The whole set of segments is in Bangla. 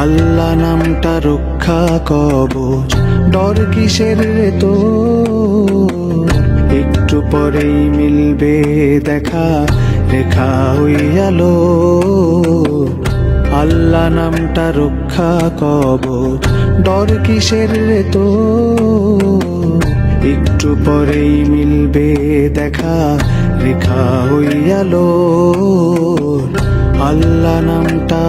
আল্লাহ নামটা রক্ষা কবচ, ডর কিসের রে তো? একটু পরেই মিলবে দেখা, রেখা হইয়ালো। আল্লাহ নামটা রক্ষা কবচ, ডর কিসের রে তো? একটু পরেই মিলবে দেখা, রেখা হইয়ালো। আল্লাহ নামটা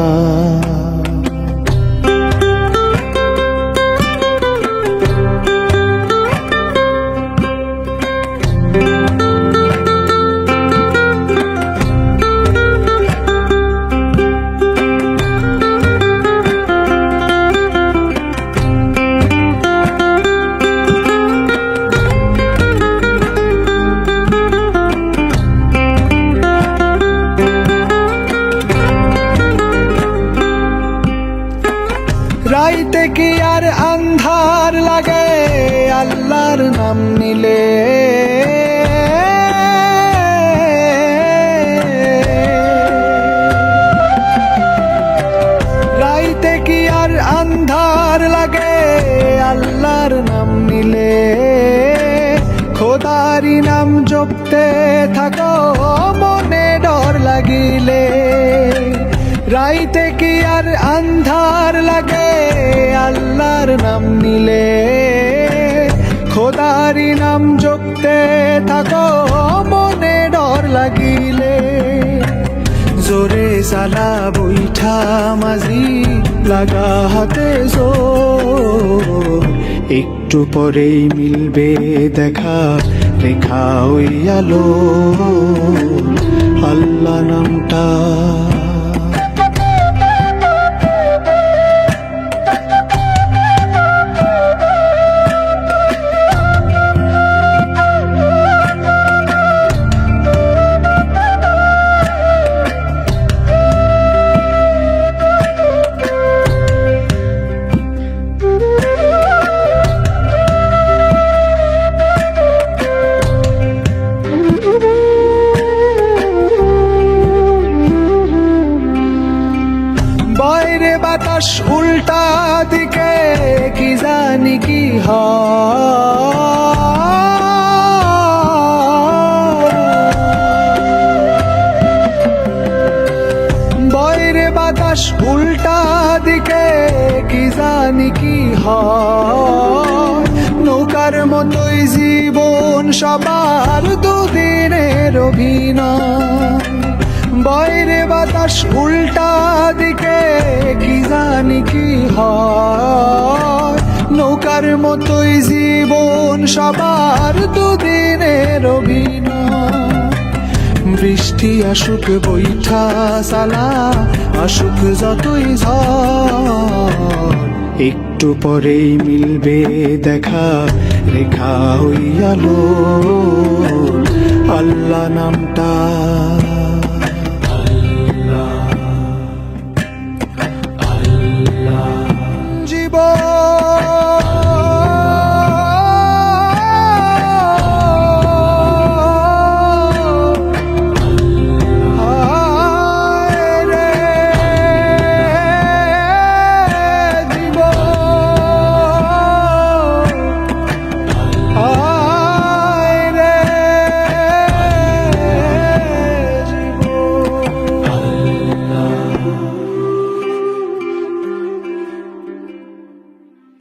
রাইতে কি আর আন্ধার লাগে আল্লাহর নাম নিলে? রাইতে কি আর আন্ধার লাগে আল্লাহর নাম নিলে? খোদারি নাম জপতে থাকো মনে ডর লাগিলে। রাইতে কি আর আন্ধার লাগে আল্লাহর নাম নিলে? খোদারি নাম জপতে থাকো মনে ডর লাগিলে। জোরে সালা বৈঠা মাঝি লাগা হাতে জোর, একটু পরেই মিলবে দেখা, রেখা হইয়ালো। আল্লাহ নামটা বাইরে বাতাস উল্টা দিকে কি জানি কি হয়। বাইরে বাতাস উল্টা দিকে কি জানি কি হয়। নৌকার মতোই জীবন সবার দুদিনের অভিনয়। বাইরে বাতাস উল্টা দিকে কি জানি কি হয়। নৌকার মতোই জীবন সবার দুদিনের অভিনয়। বৃষ্টি আসুক বৈঠা সালা, আসুক যতই ঝড়, একটু পরেই মিলবে দেখা, রেখা হইয়ালো। আল্লাহ নামটা Allah